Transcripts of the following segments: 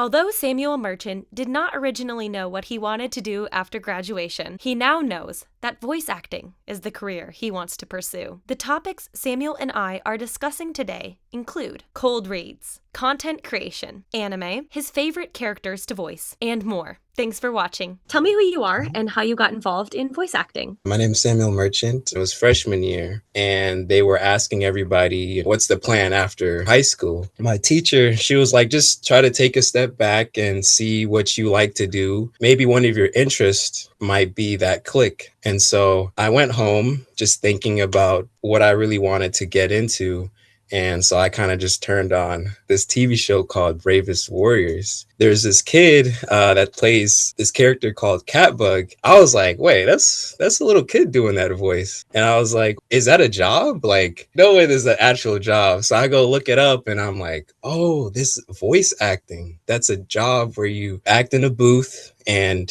Although Samuel Merchant did not originally know what he wanted to do after graduation, he now knows that voice acting is the career he wants to pursue. The topics Samuel and I are discussing today include cold reads, content creation, anime, his favorite characters to voice, and more. Thanks for watching. Tell me who you are and how you got involved in voice acting. My name is Samuel Merchant. It was freshman year, and they were asking everybody, what's the plan after high school? My teacher, she was like, just try to take a step back and see what you like to do. Maybe one of your interests might be that click. And so I went home just thinking about what I really wanted to get into. And so I kind of just turned on this TV show called Bravest Warriors. There's this kid that plays this character called Catbug. I was like, wait, that's a little kid doing that voice. And I was like, is that a job? Like, no way there's an actual job. So I go look it up and I'm like, oh, this voice acting. That's a job where you act in a booth and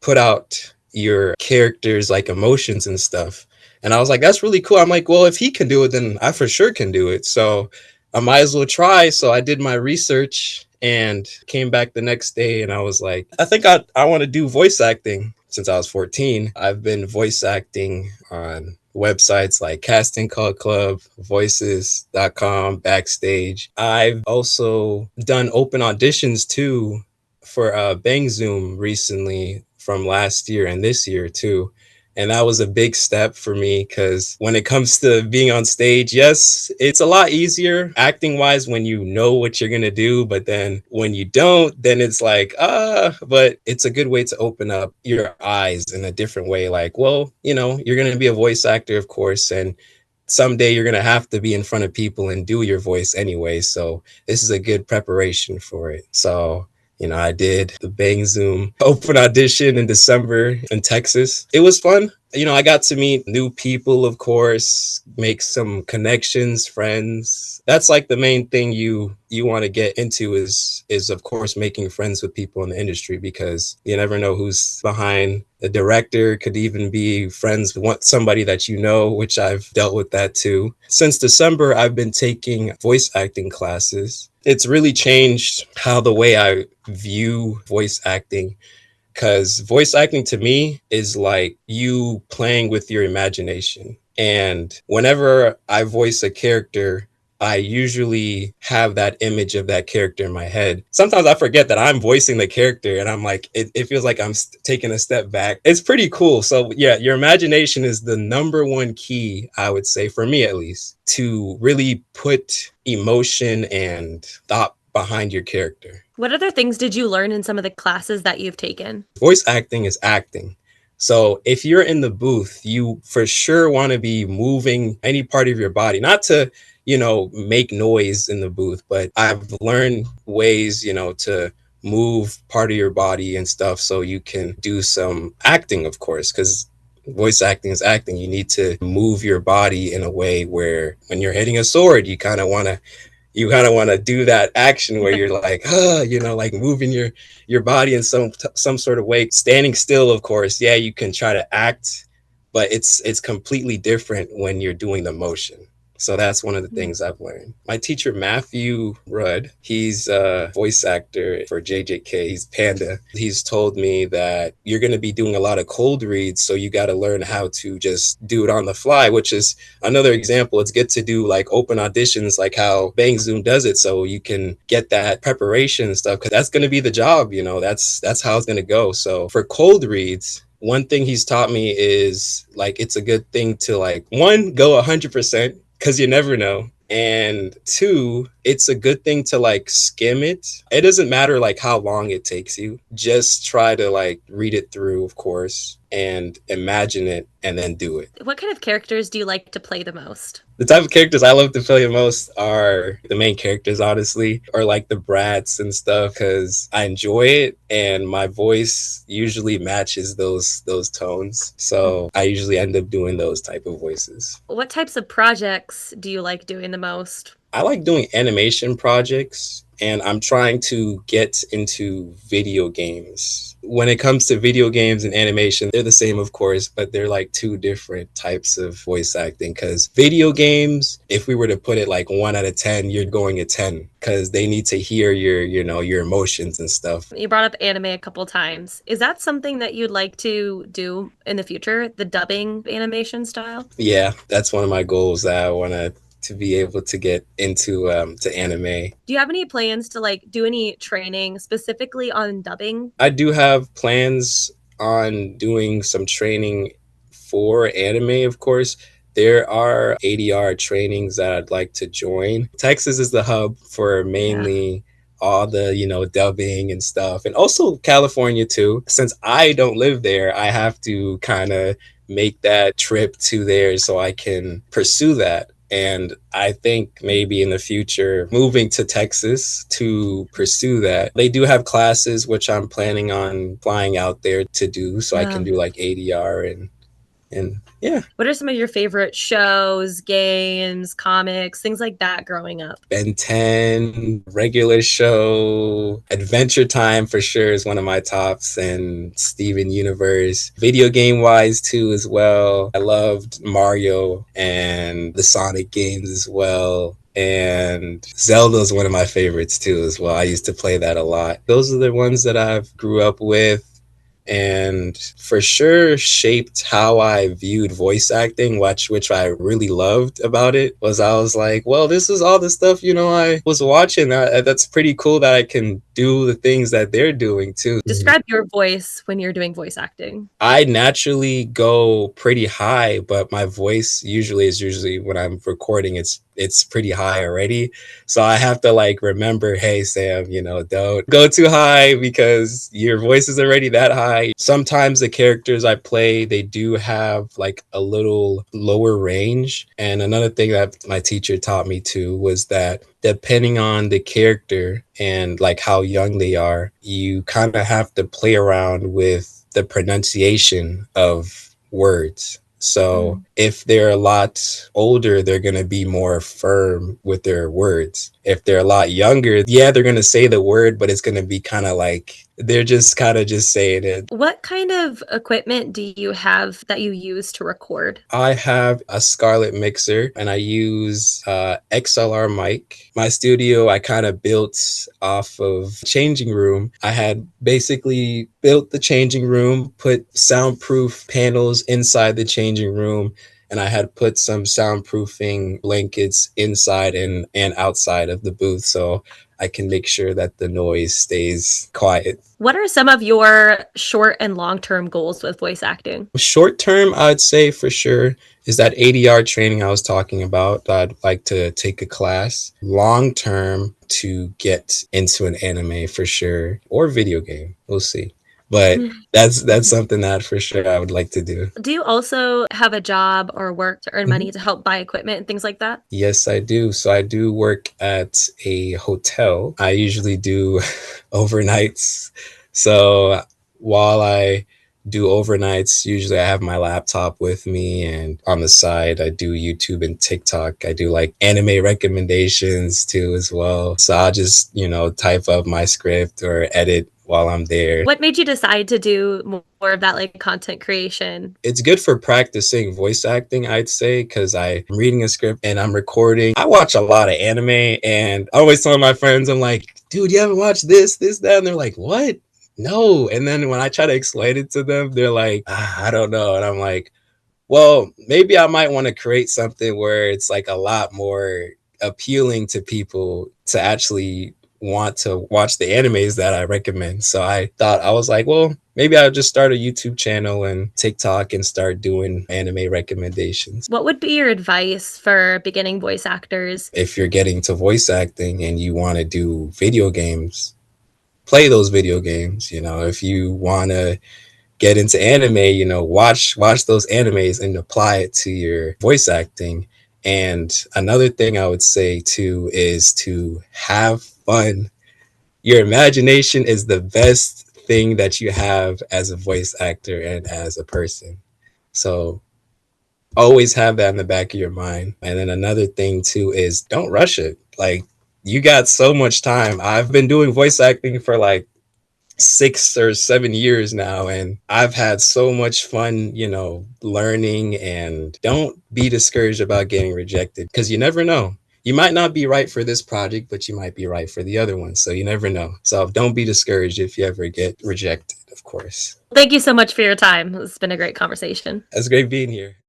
put out your character's like emotions and stuff. And I was like, that's really cool. I'm like, well, if he can do it, then I for sure can do it. So I might as well try. So I did my research and came back the next day and I was like, I think I want to do voice acting. Since I was 14, I've been voice acting on websites like Casting Call Club, voices.com, Backstage. I've also done open auditions too for Bang Zoom recently from last year and this year too. And that was a big step for me because when it comes to being on stage, yes, it's a lot easier acting wise when you know what you're going to do. But then when you don't, then it's like, but it's a good way to open up your eyes in a different way. Like, well, you're going to be a voice actor, of course. And someday you're going to have to be in front of people and do your voice anyway. So this is a good preparation for it. So I did the Bang Zoom open audition in December in Texas. It was fun. I got to meet new people, of course, make some connections, friends. That's like the main thing you want to get into is of course making friends with people in the industry because you never know who's behind. The director could even be friends with somebody that which I've dealt with that too. Since December, I've been taking voice acting classes. It's really changed how the way I view voice acting because voice acting to me is like you playing with your imagination. And whenever I voice a character, I usually have that image of that character in my head. Sometimes I forget that I'm voicing the character and I'm like, it feels like I'm taking a step back. It's pretty cool. So yeah, your imagination is the number one key, I would say, for me at least, to really put emotion and thought behind your character. What other things did you learn in some of the classes that you've taken? Voice acting is acting. So if you're in the booth, you for sure want to be moving any part of your body, not to, make noise in the booth, but I've learned ways, to move part of your body and stuff so you can do some acting, of course, because voice acting is acting. You need to move your body in a way where when you're hitting a sword, you kind of want to do that action where you're like, like moving your body in some sort of way. Standing still, of course, yeah, you can try to act, but it's completely different when you're doing the motion. So that's one of the things I've learned. My teacher, Matthew Rudd, he's a voice actor for JJK. He's Panda. He's told me that you're going to be doing a lot of cold reads, so you got to learn how to just do it on the fly, which is another example. It's good to do like open auditions, like how Bang Zoom does it, so you can get that preparation and stuff, because that's going to be the job. That's how it's going to go. So for cold reads, one thing he's taught me is like it's a good thing to like, one, go 100%, because you never know. And two, it's a good thing to like skim it. It doesn't matter like how long it takes you. Just try to like read it through, of course, and imagine it and then do it. What kind of characters do you like to play the most? The type of characters I love to play the most are the main characters, honestly, or like the brats and stuff, because I enjoy it and my voice usually matches those tones. So I usually end up doing those type of voices. What types of projects do you like doing the most? I like doing animation projects. and I'm trying to get into video games. When it comes to video games and animation, they're the same, of course, but they're like two different types of voice acting. Because video games, if we were to put it like 1 out of 10, you're going at 10 because they need to hear your emotions and stuff. You brought up anime a couple times. Is that something that you'd like to do in the future, the dubbing animation style? Yeah, that's one of my goals that I want to be able to get into to anime. Do you have any plans to like do any training specifically on dubbing? I do have plans on doing some training for anime, of course. There are ADR trainings that I'd like to join. Texas is the hub for Yeah. mainly all the, dubbing and stuff, and also California too. Since I don't live there, I have to kind of make that trip to there so I can pursue that. And I think maybe in the future, moving to Texas to pursue that. They do have classes, which I'm planning on flying out there to do so I can do like ADR and yeah. What are some of your favorite shows, games, comics, things like that growing up? Ben 10, regular show, Adventure Time for sure is one of my tops, and Steven Universe. Video game wise too as well. I loved Mario and the Sonic games as well. And Zelda is one of my favorites too as well. I used to play that a lot. Those are the ones that I've grew up with and for sure shaped how I viewed voice acting, which I really loved about it was I was like, well, this is all the stuff, I was watching. That's pretty cool that I can do the things that they're doing too. Describe your voice when you're doing voice acting. I naturally go pretty high, but my voice usually when I'm recording, it's pretty high already. So I have to like remember, hey Sam, don't go too high because your voice is already that high. Sometimes the characters I play, they do have like a little lower range. And another thing that my teacher taught me too was that depending on the character and like how young they are, you kind of have to play around with the pronunciation of words. So if they're a lot older, they're going to be more firm with their words. If they're a lot younger, yeah, they're going to say the word, but it's going to be kind of like they're just kind of just saying it. What kind of equipment do you have that you use to record? I have a Scarlett mixer and I use XLR mic. My studio, I kind of built off of changing room. I had basically built the changing room, put soundproof panels inside the changing room, and I had put some soundproofing blankets inside and outside of the booth so I can make sure that the noise stays quiet. What are some of your short and long-term goals with voice acting? Short term, I'd say for sure is that ADR training I was talking about. I'd like to take a class. Long term, to get into an anime for sure, or video game. We'll see. But that's something that for sure I would like to do. Do you also have a job or work to earn money to help buy equipment and things like that? Yes, I do. So I do work at a hotel. I usually do overnights. So while I do overnights, usually I have my laptop with me, and on the side I do YouTube and TikTok. I do like anime recommendations too as well. So I'll just, type up my script or edit while I'm there. What made you decide to do more of that like content creation? It's good for practicing voice acting, I'd say, because I'm reading a script and I'm recording. I watch a lot of anime and I always tell my friends, I'm like, dude, you haven't watched this, that? And they're like, what? No. And then when I try to explain it to them, they're like, I don't know. And I'm like, well, maybe I might want to create something where it's like a lot more appealing to people to actually want to watch the animes that I recommend. So I thought, I was like, well, maybe I'll just start a YouTube channel and TikTok and start doing anime recommendations. What would be your advice for beginning voice actors? If you're getting to voice acting and you want to do video games, play those video games. If you want to get into anime, watch those animes and apply it to your voice acting. And another thing I would say too is to have fun. Your imagination is the best thing that you have as a voice actor and as a person. So always have that in the back of your mind. And then another thing too is don't rush it. Like, You got so much time. I've been doing voice acting for like 6 or 7 years now, and I've had so much fun, learning. And don't be discouraged about getting rejected, because you never know. You might not be right for this project, but you might be right for the other one. So you never know. So don't be discouraged if you ever get rejected, of course. Thank you so much for your time. It's been a great conversation. It's great being here.